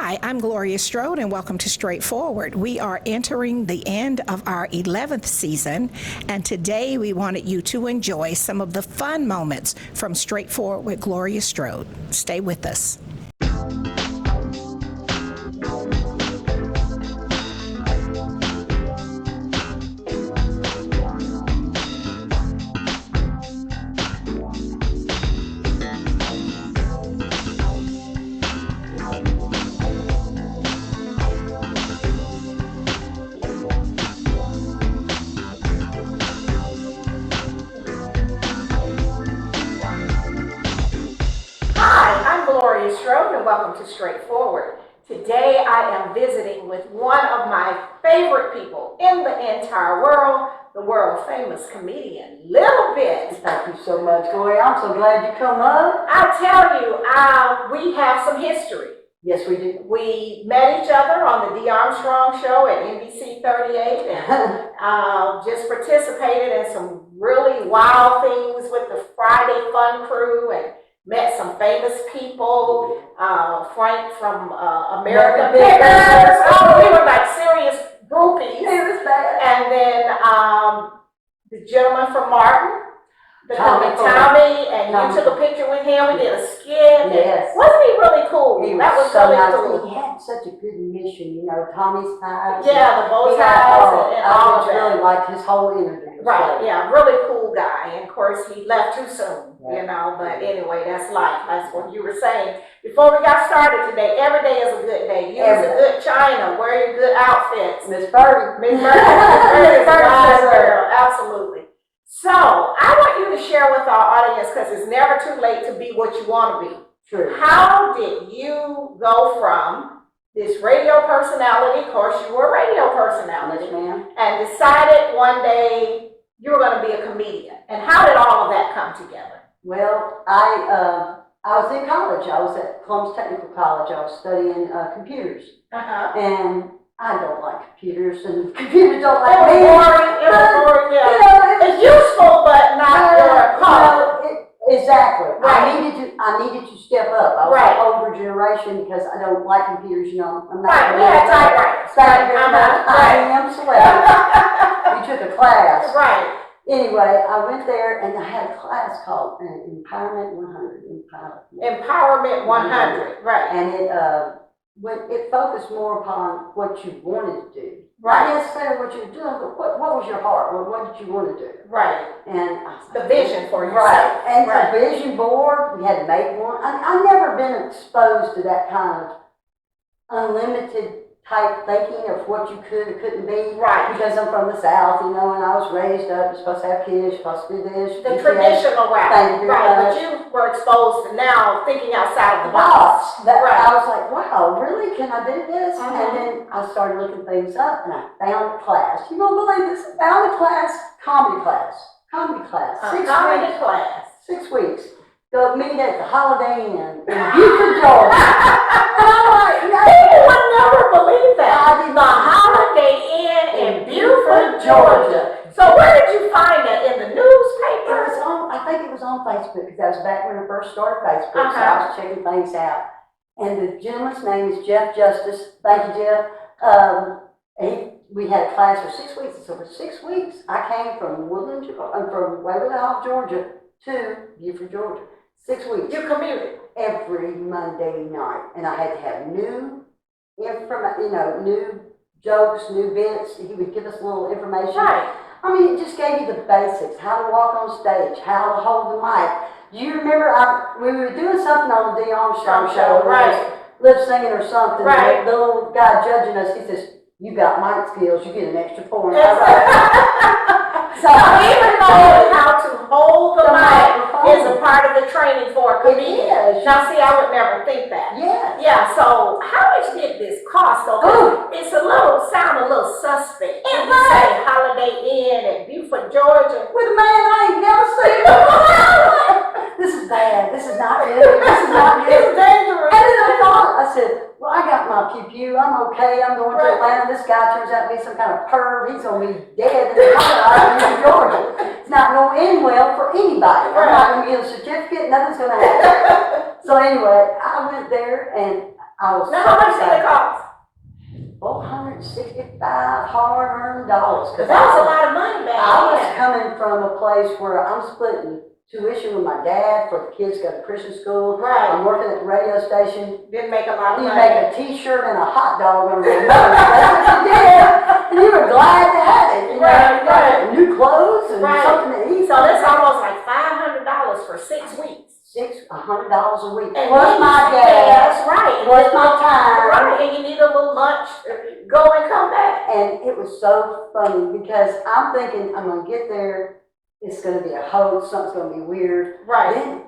Hi, I'm Gloria Strode, and welcome to Straightforward. We are entering the end of our 11th season, and today we wanted you to enjoy some of the fun moments from Straightforward with Gloria Strode. Stay with us. Gloria Strode, and welcome to Straightforward. Today I am visiting with one of my favorite people in the entire world, the world famous comedian, Lil Bit. Thank you so much, Gloria. I'm so glad you come up. I tell you, we have some history. Yes, we do. We met each other on the Dee Armstrong show at NBC 38 and just participated in some really wild things with the Friday Fun Crew and met some famous people, Frank from American Pickers. Oh, we were like serious groupies. It was bad. And then the gentleman from Martin, Tommy, and you took a picture with him. We did a skit. Yes. Wasn't he really cool? That was so really nice. Cool. He had such a good mission, you know, Tommy's ties. Yeah, the bow ties and all of that. I really liked his whole interview. Right, yeah, really cool guy. And of course, he left too soon, you know, but anyway, that's life. That's what you were saying. Before we got started today, every day is a good day. Use a good china, wear your good outfits. Miss Birdie. Miss Birdie is a wise girl, absolutely. So, I want you to share with our audience, because it's never too late to be what you want to be. True. How did you go from this radio personality, of course you were a radio personality, Yes, ma'am. and decided one day you were going to be a comedian? And how did all of that come together? Well, I was in college. I was at Columbus Technical College. I was studying computers. And I don't like computers, and computers don't like me. Boring, yeah. You know, it's useful, but not your call. Exactly. Right. I needed to step up. I was an older generation because I don't like computers. You know, I'm not. Right. We had typewriters. Thank you very much. I am selective. You took a class. Right. Anyway, I went there and I had a class called Empowerment 100. Empowerment 100. Right. And it focused more upon what you wanted to do. Right. Not necessarily what you were doing, but what was your heart? What did you want to do? Right. And the vision for yourself. Right. And the vision board, we had to make one. I've never been exposed to that kind of unlimited type thinking of what you could or couldn't be. Right. Because I'm from the South, you know, and I was raised up, you're supposed to have kids, you're supposed to do this. The traditional route. Thank you very But much. you were exposed to now thinking outside of the box. I was like, wow, really? Can I do this? And then I started looking things up, and I found a class. You won't believe this. I found a class, comedy class. 6 weeks. Go meet at the Holiday Inn in Beaufort, Georgia. And I'm like, people would never believe that. I did the Holiday Inn in Beaufort, Georgia. So where did you find that? In the newspaper? I think it was on Facebook, because that was back when I first started Facebook, so I was checking things out. And the gentleman's name is Jeff Justice. Thank you, Jeff. We had a class for 6 weeks. So for 6 weeks, I came from Waverly Hall, Georgia, to Beaufort, Georgia. 6 weeks. You commuted every Monday night, and I had to have new information, new jokes, new bits. He would give us a little information. Right. I mean, it just gave you the basics: how to walk on stage, how to hold the mic. Do you remember we were doing something on the Dee Armstrong show, right? Lip singing or something. Right. The little guy judging us, he says, "You got mic skills. You get an extra point." So even knowing how to hold the mic is a part of the training for a comedian. Now, see, I would never think that. Yeah. Yeah. So how much did this cost? Though, it's sound a little suspect. When you say Holiday Inn at Beaufort, Georgia, with a man I ain't never seen before. This is bad. This is not good. This is not good. It's dangerous. And then I said, well, I got my pew. I'm okay. I'm going to Atlanta. This guy turns out to be some kind of perv. He's going to be dead in Georgia. It's not going to end well for anybody. I'm not going to get a certificate. Nothing's going to happen. So anyway, I went there and I was Now, how much did it cost? $465 hard-earned dollars. Because that was a lot of money back I was then. coming from a place where I'm splitting tuition with my dad for the kids to go to Christian school. Right. I'm working at the radio station. Didn't make a lot of You money. make a t-shirt and a hot dog on your nose. That's what you did. And you were glad to have it. You know, Right, you got new clothes and Right. something to eat. So that's almost like $500 for 6 weeks. $100 a week. And Plus then my you- gas. That's right. Plus my time. Right, and you need a little lunch, go and come back. And it was so funny because I'm thinking I'm gonna get there, it's gonna be a hoax, something's gonna be weird. Right. Then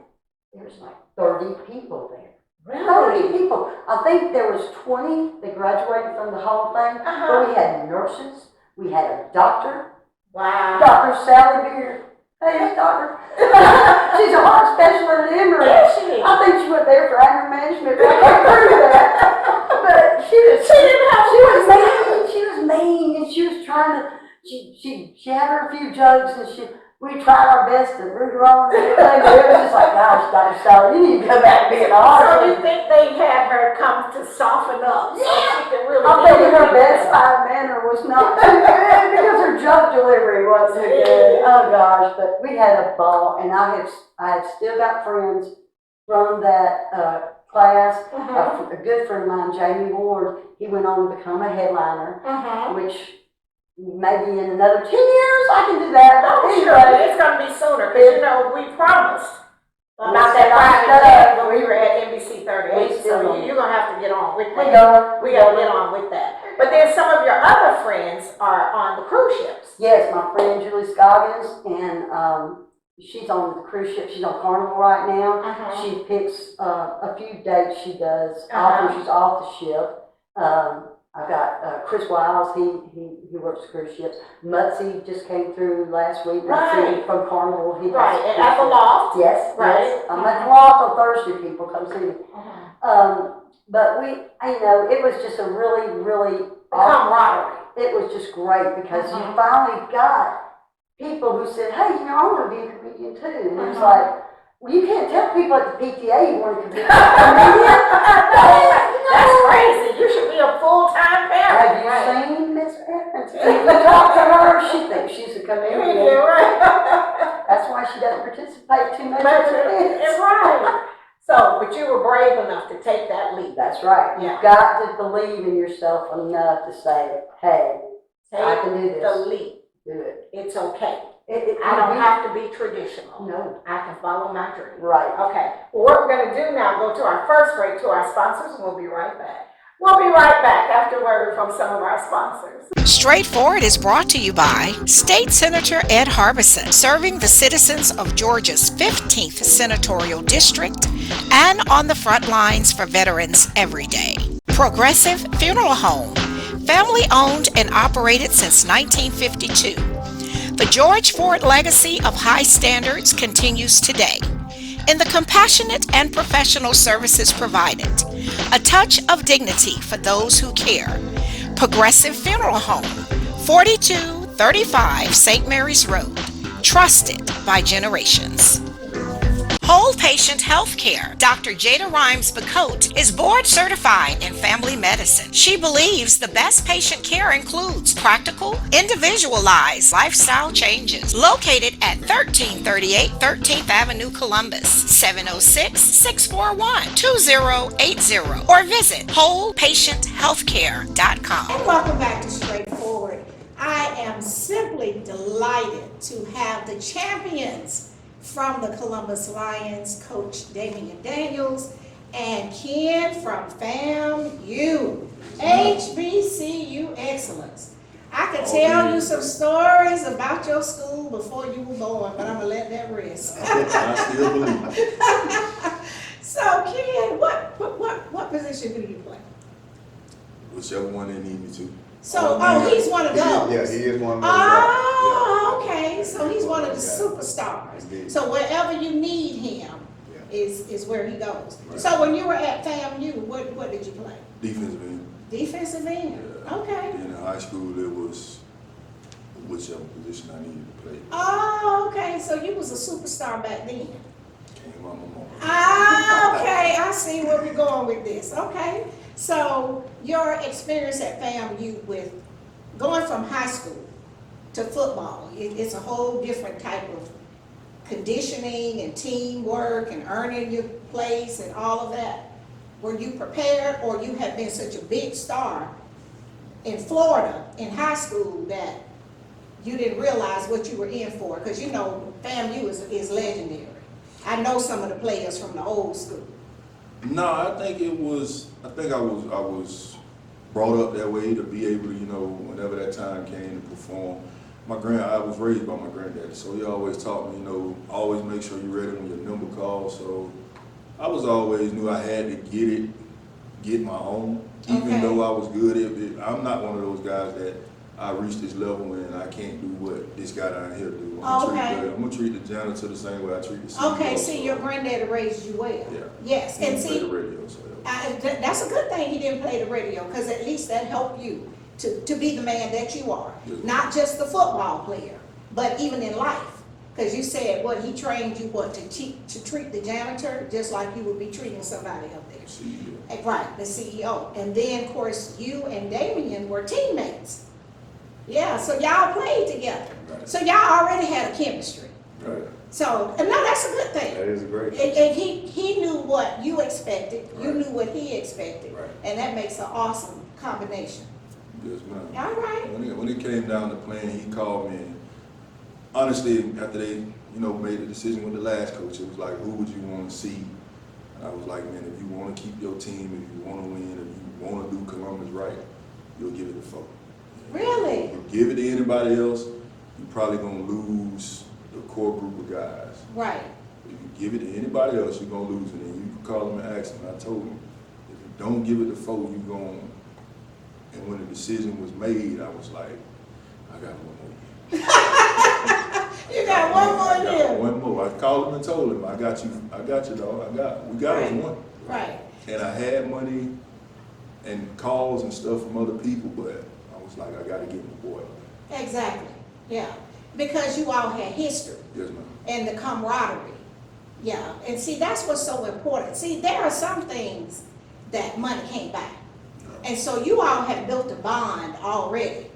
there's like 30 people there. Really? 30 people. I think there was 20 that graduated from the whole thing. Uh-huh. But we had nurses, we had a doctor, Wow. Dr. Sally Beard. Hey, doctor. She's a heart specialist at Emory. Is she? I think she went there for anger management, but I can't prove that. But she was mean. She was mean, and she was trying to. She had her a few jokes, and we tried our best to root her on and everything. But it was just like, gosh, Dr. Sally, you need to go back and be an So author. you think they had her come to soften up so she could really I'm thinking her bedside manner was not too good because her joke delivery wasn't good. Oh gosh, but we had a ball, and I have still got friends from that class. A good friend of mine, Jamie Ward, he went on to become a headliner, which maybe in another 10 years I can do that. Oh, Anyway, sure, it's gonna be sooner, because you know, we promised about that private Shut jet up. when we were at NBC 38, We still so don't. you're gonna have to get on with we that. We gotta get go. on with that. But then some of your other friends are on the cruise ships. Yes, my friend Julie Scoggins, and she's on the cruise ship. She's on Carnival right now. She picks a few dates she does off when she's off the ship. I've got Chris Wiles, he works cruise ships. Mutsy just came through last week. Right. Mutsy from Carnival. He does Right, cruise and at the ships. loft. Yes, Right. yes. I'm at the loft on Thursday, people come see me. But you know, it was just a really, really Camaraderie. it was just great because you finally got people who said, hey, you know, I want to be a comedian too. And it's like, well, you can't tell people at the PTA you want to be a comedian. That's crazy. You should be a full-time parent. Have you seen Miss Evans? If you talk to her, she thinks she's a comedian. You're right. That's why she doesn't participate too much in It's events. right. So, but you were brave enough to take that leap. That's right. Yeah. You've got to believe in yourself enough to say, hey, I Take can do this. the leap. Do it. It's okay. I I don't have to be traditional. No. I can follow my dream. Right. Okay. Well, what we're going to do now, go to our first break to our sponsors, and we'll be right back. We'll be right back after word from some of our sponsors. Straightforward is brought to you by State Senator Ed Harbison, serving the citizens of Georgia's 15th Senatorial District and on the front lines for veterans every day. Progressive Funeral Home, family owned and operated since 1952. The George Ford legacy of high standards continues today in the compassionate and professional services provided. A touch of dignity for those who care. Progressive Funeral Home, 4235 St. Mary's Road. Trusted by generations. Whole Patient Healthcare. Dr. Jada Rimes-Bacote is board certified in family medicine. She believes the best patient care includes practical, individualized lifestyle changes. Located at 1338 13th Avenue, Columbus, 706-641-2080, or visit wholepatienthealthcare.com. And welcome back to Straightforward. I am simply delighted to have the champions from the Columbus Lions, Coach Damian Daniels, and Ken from FAMU, HBCU Excellence. I could tell you some stories about your school before you were born, but I'm gonna let that rest. I still believe it. So Ken, what position do you play? Whichever one they need me to. So, he's one of those. Yeah, he is one of those. Oh, okay. So he's one of the Yeah. superstars. Indeed. So wherever you need him Yeah. is where he goes. Right. So when you were at FAMU, what did you play? Defensive end. Defensive end. Yeah. Okay. In high school, it was whichever position I needed to play. Oh, okay. So you was a superstar back then. Came on my mom. Ah, okay. I see where we're going with this. Okay. So your experience at FAMU with going from high school to football, it's a whole different type of conditioning and teamwork and earning your place and all of that. Were you prepared, or you had been such a big star in Florida in high school that you didn't realize what you were in for? Because you know FAMU is legendary. I know some of the players from the old school. No, I think I was brought up that way to be able to, you know, whenever that time came to perform. I was raised by my granddaddy, so he always taught me, you know, always make sure you're ready when your number calls. So I was always knew I had to get my own, even though I was good at it. I'm not one of those guys that I reached this level and I can't do what this guy down here do. I'm gonna treat the janitor the same way I treat the CEO. Okay, see, your granddaddy raised you well. Yeah. Yes, and see, the radio, so that's a good thing he didn't play the radio, because at least that helped you to be the man that you are. Yes. Not just the football player, but even in life. Because you said, he trained you to treat the janitor just like you would be treating somebody up there. CEO. Right, the CEO. And then, of course, you and Damian were teammates. Yeah, so y'all played together. Right. So y'all already had a chemistry. Right. So, no, that's a good thing. That is a great And he knew what you expected, you Right. knew what he expected, Right. and that makes an awesome combination. Yes, ma'am. All right. When it came down to playing, he called me. And honestly, after they, you know, made the decision with the last coach, it was like, who would you want to see? And I was like, man, if you want to keep your team, if you want to win, if you want to do Columbus right, you'll give it to folk. Really? If you give it to anybody else, you're probably gonna lose the core group of guys. Right. If you give it to anybody else, you're gonna lose it. And you can call them and ask them. I told him, if you don't give it to folk, you're going. And when the decision was made, I was like, I got one more year. You got one more I got year. one more. I called him and told him, I got you, dog. We got us Right. one. Right. And I had money and calls and stuff from other people, but I was like, I gotta get my boy. Exactly. Yeah. Because you all had history Yes, ma'am. and the camaraderie. Yeah. And see, that's what's so important. See, there are some things that money can't buy. And so you all have built a bond already,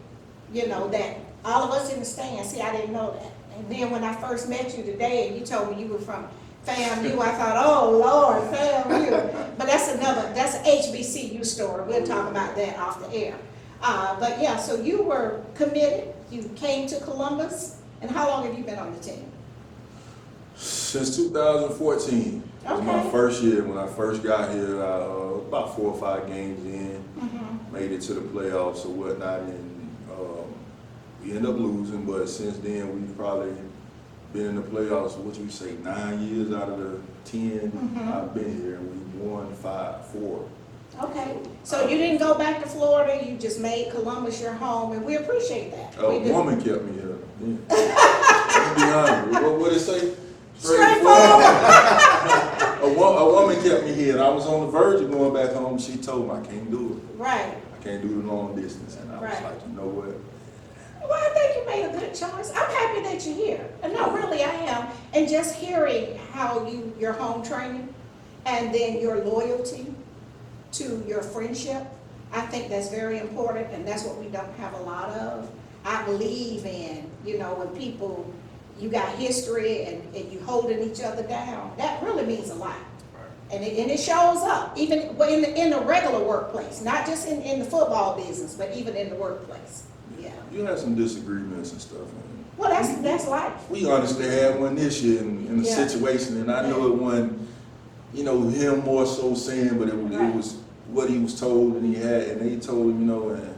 you know, that all of us in the stand, see, I didn't know that. And then when I first met you today and you told me you were from FAMU, I thought, oh Lord, FAMU. But that's an HBCU story. We'll talk about that off the air. But yeah, so you were committed, you came to Columbus, and how long have you been on the team? Since 2014. It was my Okay. first year. When I first got here, about 4 or 5 games in, made it to the playoffs or whatnot, and we ended up losing. But since then, we've probably been in the playoffs, what you say, 9 years out of the 10 I've been here, and we've won 4. Okay, so you didn't go back to Florida, you just made Columbus your home, and we appreciate that. A We do. woman kept me here. Yeah. Let's be honest. What it say? Straightforward. A woman kept me here, and I was on the verge of going back home. She told me I can't do it. Right. I can't do the long distance, and I was Right. like, you know what? Well, I think you made a good choice. I'm happy that you're here. And no, really, I am. And just hearing how your home training, and then your loyalty to your friendship, I think that's very important, and that's what we don't have a lot of. I believe in, you know, when people, you got history and you holding each other down, that really means a lot. And it shows up, even in the regular workplace, not just in the football business, but even in the workplace. Yeah. You had some disagreements and stuff. And Well, that's life. we honestly had one this year in a Yeah. situation, and I know it wasn't, you know, him more so saying, but it was what he was told, and they told him, you know, and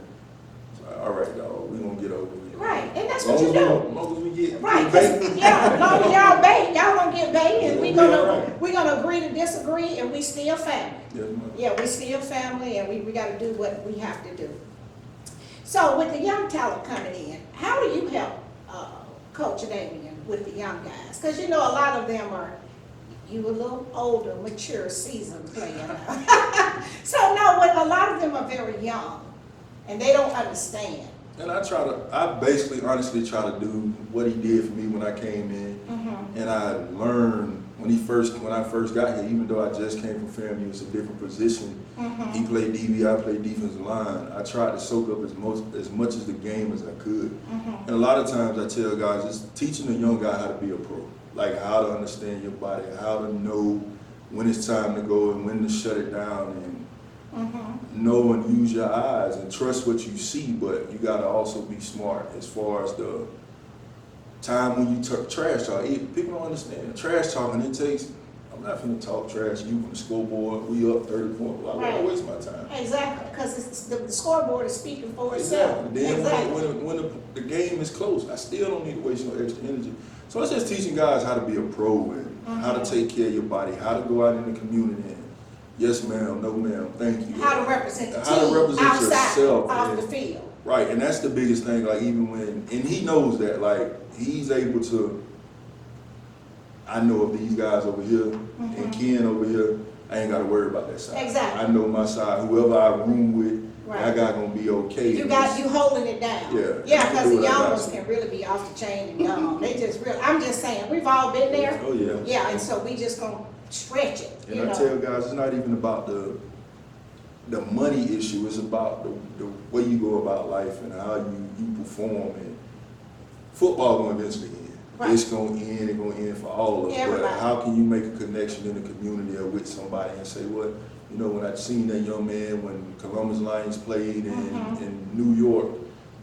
all right, dog, we gonna get over it. Right, and that's As what you do. As long as we get Right, bait. 'cause, yeah, as long as y'all bait, y'all gonna get bait, and Yeah, right. we gonna agree to disagree, and we still family. Yes, ma'am. Yeah, we still family, and we gotta do what we have to do. So with the young talent coming in, how do you help Coach Damian with the young guys? Because you know a lot of them are, you a little older, mature, seasoned player now. So no, a lot of them are very young, and they don't understand. And I basically honestly try to do what he did for me when I came in, and I learned when I first got here, even though I just came from FAMU, it's a different position. He played DB, I played defensive line. I tried to soak up as much as the game as I could. And a lot of times I tell guys, just teaching a young guy how to be a pro, like how to understand your body, how to know when it's time to go and when to shut it down, and know and use your eyes and trust what you see, but you got to also be smart as far as the time when you trash talk. People don't understand. Trash talking, it takes, I'm not finna talk trash to you from the scoreboard, we up 30 points. Well, I don't waste my time. Exactly, because the scoreboard is speaking for itself. Then when the game is close, I still don't need to waste no extra energy. So it's just teaching guys how to be a pro and how to take care of your body, how to go out in the community and yes ma'am, no ma'am, thank you. How to represent the how to team represent outside yourself off the field. Right, and that's the biggest thing, like even when, and he knows that, like he's able to, I know of these guys over here and Ken over here, I ain't gotta worry about that side. Exactly. I know my side, whoever I room with, Right. that guy gonna be okay. You holding it down. Yeah, because the young ones can really be off the chain and young. They just really, I'm just saying, we've all been there. Oh yeah. Yeah, and so we just gonna stretch it, And you I know. tell guys, it's not even about the money issue, it's about the way you go about life and how you perform, and football gonna eventually end. Right. It's gonna end for all of us. Everybody. But how can you make a connection in the community or with somebody and say, what, you know, when I seen that young man when Columbus Lions played in New York,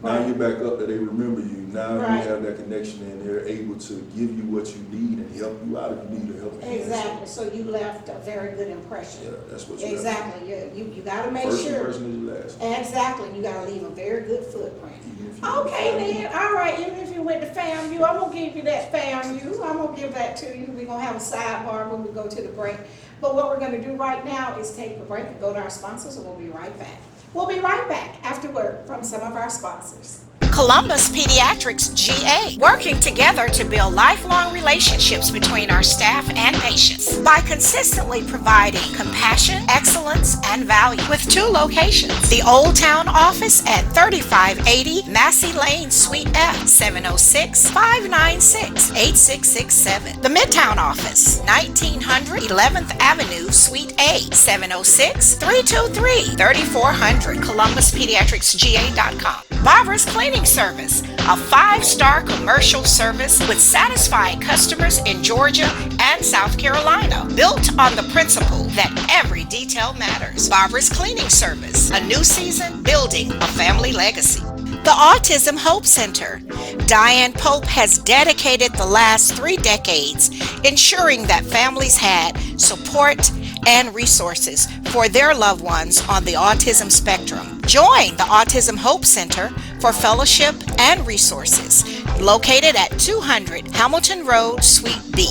now Right. you're back up that they remember you. Now Right. you have that connection and they're able to give you what you need and help you out if you need help. Exactly, so you left a very good impression. Yeah, that's what you Exactly, you gotta make First sure. impression is your last. Exactly, you gotta leave a very good footprint. Even if you Okay then, all right, even if you went to FAMU, I'm gonna give you that FAMU, I'm gonna give that to you. We're gonna have a sidebar when we go to the break. But what we're gonna do right now is take a break and go to our sponsors, and we'll be right back. We'll be right back after word from some of our sponsors. Columbus Pediatrics GA, working together to build lifelong relationships between our staff and patients by consistently providing compassion, excellence, and value with 2 locations. The Old Town office at 3580 Massey Lane, Suite F, 706-596-8667. The Midtown office, 1900 11th Avenue, Suite A, 706-323-3400, ColumbusPediatricsGA.com. Barbara's Cleaning Service, a 5-star commercial service with satisfied customers in Georgia and South Carolina, built on the principle that every detail matters. Barbara's Cleaning Service, a new season building a family legacy. The Autism Hope Center. Diane Pope has dedicated the last 3 decades ensuring that families had support and resources for their loved ones on the autism spectrum. Join the Autism Hope Center for fellowship and resources, located at 200 Hamilton Road, Suite B,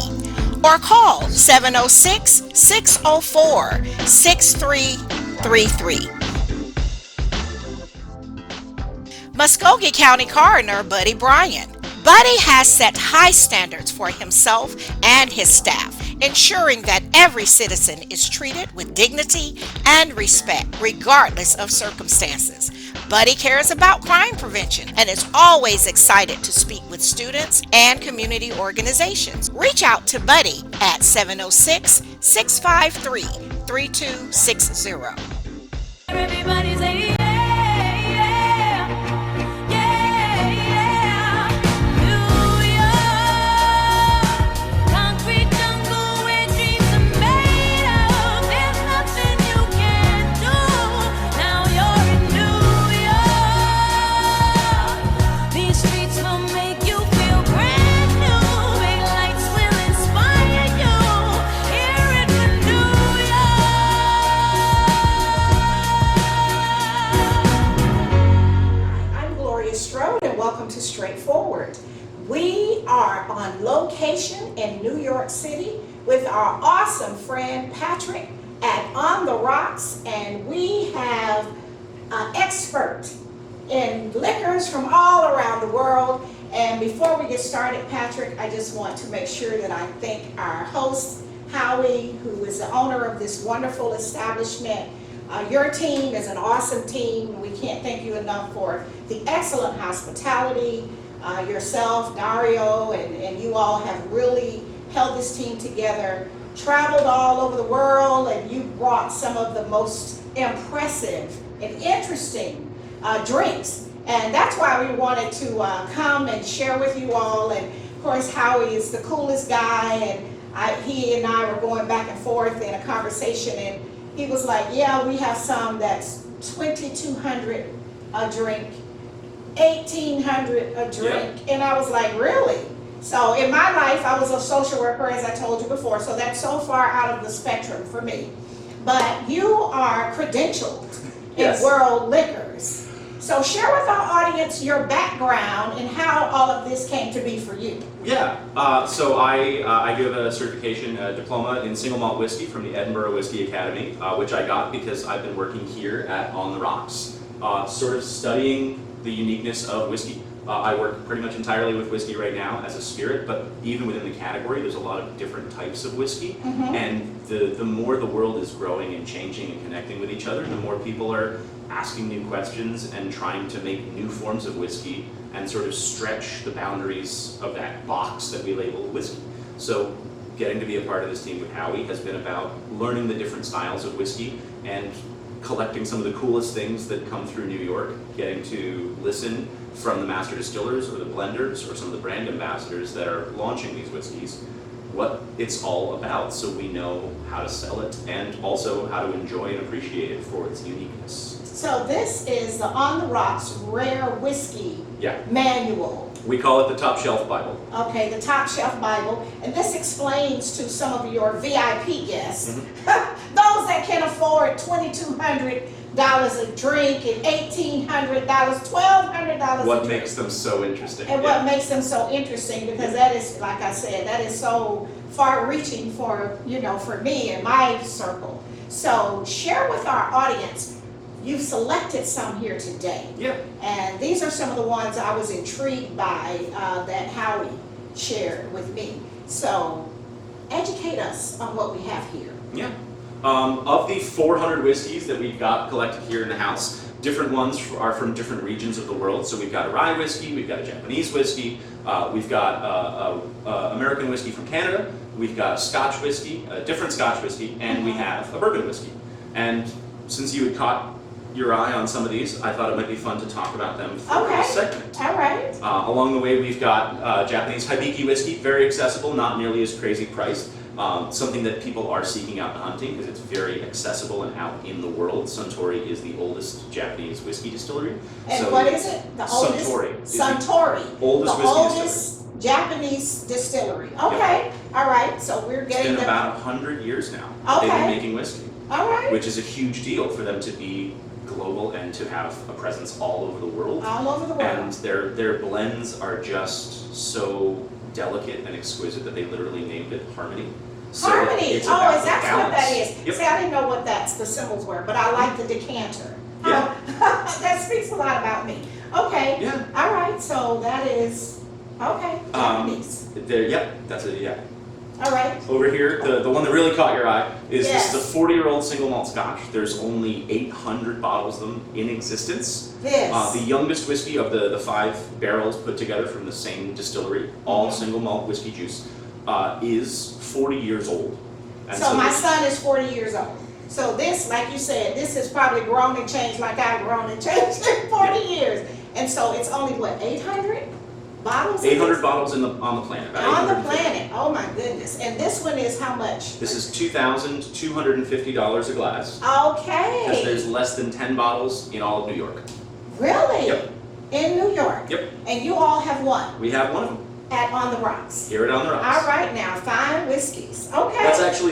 or call 706-604-6333. Muskogee County Coroner Buddy Bryan. Buddy has set high standards for himself and his staff, ensuring that every citizen is treated with dignity and respect, regardless of circumstances. Buddy cares about crime prevention and is always excited to speak with students and community organizations. Reach out to Buddy at 706-653-3260. Everybody say yeah, yeah, yeah, New York, concrete jungle where dreams are made of. There's nothing you can't do. Now you're in New York. These streets will make you feel brand new. Big lights will inspire you. Hear it from New York. I'm Gloria Strode, and welcome to Straightforward. We are on location in New York City with our awesome friend Patrick at On the Rocks, and we have an expert in liquors from all around the world. And before we get started, Patrick, I just want to make sure that I thank our host, Howie, who is the owner of this wonderful establishment. Your team is an awesome team. We can't thank you enough for the excellent hospitality. Yourself, Dario, and you all have really held this team together, traveled all over the world, and you brought some of the most impressive and interesting drinks. And that's why we wanted to come and share with you all. And of course, Howie is the coolest guy, and he and I were going back and forth in a conversation, and he was like, yeah, we have some that's $2,200 a drink, $1,800 a drink. And I was like, really? So in my life, I was a social worker, as I told you before, so that's so far out of the spectrum for me. But you are credentialed in world liquors. So share with our audience your background and how all of this came to be for you. Yeah, so I do have a certification, diploma in single malt whiskey from the Edinburgh Whiskey Academy, which I got because I've been working here at On the Rocks, sort of studying the uniqueness of whiskey. I work pretty much entirely with whiskey right now as a spirit, but even within the category, there's a lot of different types of whiskey. And the more the world is growing and changing and connecting with each other, the more people are asking new questions and trying to make new forms of whiskey and sort of stretch the boundaries of that box that we label whiskey. So getting to be a part of this team with Howie has been about learning the different styles of whiskey and collecting some of the coolest things that come through New York, getting to listen from the master distillers or the blenders or some of the brand ambassadors that are launching these whiskeys, what it's all about, so we know how to sell it and also how to enjoy and appreciate it for its uniqueness. So this is the On the Rocks Rare Whiskey Manual. We call it the Top Shelf Bible. Okay, the Top Shelf Bible. And this explains to some of your VIP guests, those that can afford $2,200 a drink and $1,800, $1,200 What a drink. makes them so interesting. And what makes them so interesting, because that is, like I said, that is so far-reaching for, for me and my circle. So share with our audience. You've selected some here today. Yep. And these are some of the ones I was intrigued by that Howie shared with me. So educate us on what we have here. Yeah. Of the 400 whiskeys that we've got collected here in the house, different ones are from different regions of the world. So we've got a rye whiskey, we've got a Japanese whiskey, we've got American whiskey from Canada, we've got a Scotch whiskey, a different Scotch whiskey, and we have a bourbon whiskey. And since you had caught your eye on some of these, I thought it might be fun to talk about them for this segment. All right. Along the way, we've got Japanese Hibiki whiskey, very accessible, not nearly as crazy priced. Something that people are seeking out and hunting because it's very accessible and out in the world. Suntory is the oldest Japanese whiskey distillery. And so what is it? The oldest? Suntory. Suntory. Oldest the whiskey oldest Japanese distillery. Okay. Yep. All right. So we're getting It's been about 100 years now. Okay. They've been making whiskey. All right. Which is a huge deal for them to be global and to have a presence all over the world. All over the world. And their blends are just so delicate and exquisite that they literally named it Harmony. So Harmony. is that what that is? Yep. See, I didn't know what the symbols were, but I like the decanter. Yeah. That speaks a lot about me. Okay. Yeah. All right. So that is okay. Japanese. Yep. That's it. Yeah. All right. Over here, the one that really caught your eye is Yes. This is a 40-year-old single malt Scotch. There's only 800 bottles of them in existence. This. The youngest whiskey of the 5 barrels put together from the same distillery, all single malt whiskey juice, is 40 years old. And so my this- son is 40 years old. So this, like you said, this has probably grown and changed like I've grown and changed in 40 years. And so it's only what, 800 bottles? 800 bottles on the planet. About On the 850. planet. Oh my goodness. And this one is how much? This is $2,250 a glass. Because Okay. there's less than 10 bottles in all of New York. Really? Yep. In New York? Yep. And you all have one We have one of them at On the Rocks. here at On the Rocks. All right now, fine whiskeys. Okay.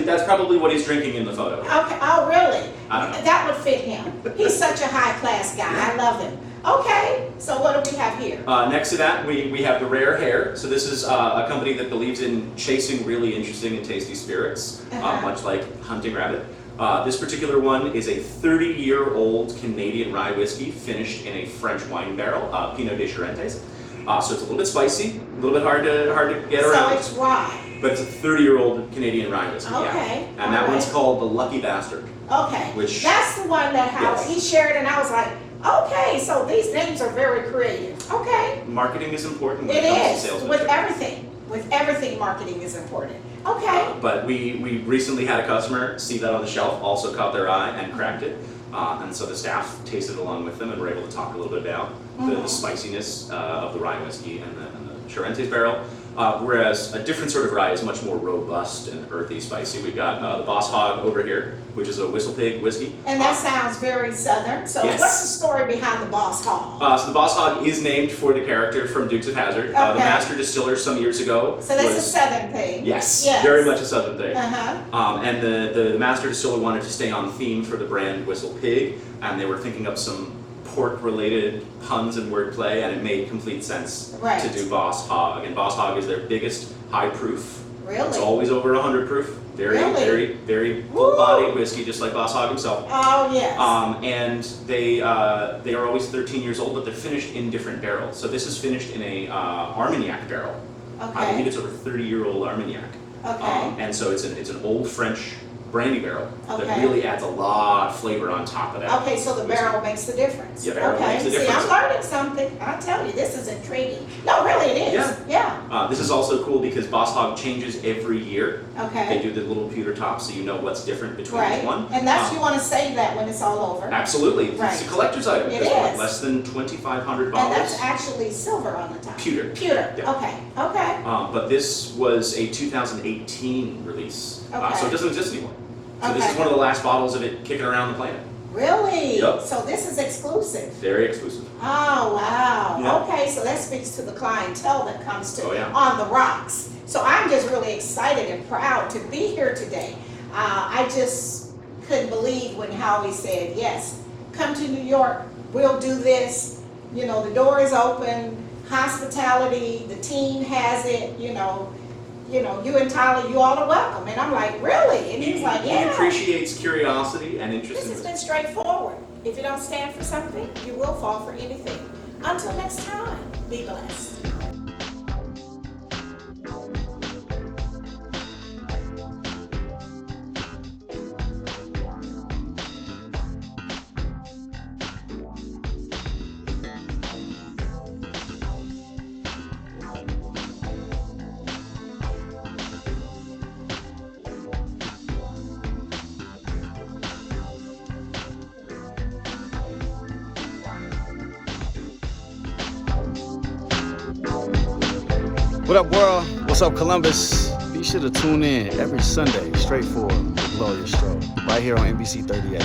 That's probably what he's drinking in the photo. Okay. Oh, really? I don't know. That would fit him. He's such a high class guy. I love him. Okay. So what do we have here? Next to that, we have the Rare Hare. So this is a company that believes in chasing really interesting and tasty spirits, much like hunting rabbit. This particular one is a 30-year-old Canadian rye whiskey finished in a French wine barrel, Pinot de Charentes. So it's a little bit spicy, a little bit hard to get around. So it's rye. But it's a 30-year-old Canadian rye whiskey. Okay, Yeah. And that all one's right. called the Lucky Bastard. Okay. Which- That's the one that Yes. he shared, and I was like, okay, so these names are very creative. Okay. Marketing is important when It it comes to is, salesmanship. with everything. With everything, marketing is important. Okay. But we recently had a customer see that on the shelf, also caught their eye and cracked it. And so the staff tasted along with them and were able to talk a little bit about the spiciness of the rye whiskey and the Charentes barrel. Whereas a different sort of rye is much more robust and earthy, spicy. We've got the Boss Hog over here, which is a Whistle Pig whiskey. And that sounds very southern. So Yes. what's the story behind the Boss Hog? So the Boss Hog is named for the character from Dukes of Hazzard. The Okay. master distiller some years ago. So that's a was- southern thing. Yes, Yes. very much a southern thing. Uh-huh. And the master distiller wanted to stay on theme for the brand Whistle Pig, and they were thinking up some pork-related puns and wordplay, and it made complete sense Right. to do Boss Hog. And Boss Hog is their biggest high proof. Really? It's always over 100 proof. Very, Really? very Woo! full-bodied whiskey, just like Boss Hog himself. Oh, yes. And they are always 13 years old, but they're finished in different barrels. So this is finished in a Armagnac barrel. I believe Okay. it's over 30-year-old Armagnac. Okay. And so it's an old French brandy barrel that Okay. really adds a lot of flavor on top of that. Okay, so the barrel makes the difference. Yeah, barrel Okay. makes the See, difference. I'm learning something. I tell you, this is intriguing. No, really, it is. Yeah. This is also cool because Boss Hog changes every year. They Okay. do the little pewter top so you know what's different between Right. each one. And that's, you want to save that when it's all over. Absolutely. It's Right. a collector's item. It There's what, is. less than 2,500 And bottles. that's actually silver on the top. Pewter. Pewter. Yeah. Okay. Okay. But this was a 2018 release, so Okay. it doesn't exist anymore. So this Okay. is one of the last bottles of it kicking around the planet. Really? Yep. So this is exclusive. Very exclusive. Oh, wow. Yeah. Okay, so that speaks to the clientele that comes to Oh, yeah. On the Rocks. So I'm just really excited and proud to be here today. I just couldn't believe when Howie said, yes, come to New York, we'll do this. You know, the door is open, hospitality, the team has it, you know, you and Tyler, you all are welcome. And I'm like, really? And he's like, He yeah. appreciates curiosity and interest This in has it. been straightforward. If you don't stand for something, you will fall for anything. Until next time, be blessed. What up, world? What's up, Columbus? Be sure to tune in every Sunday, straight forward with Gloria Strode, right here on NBC 38.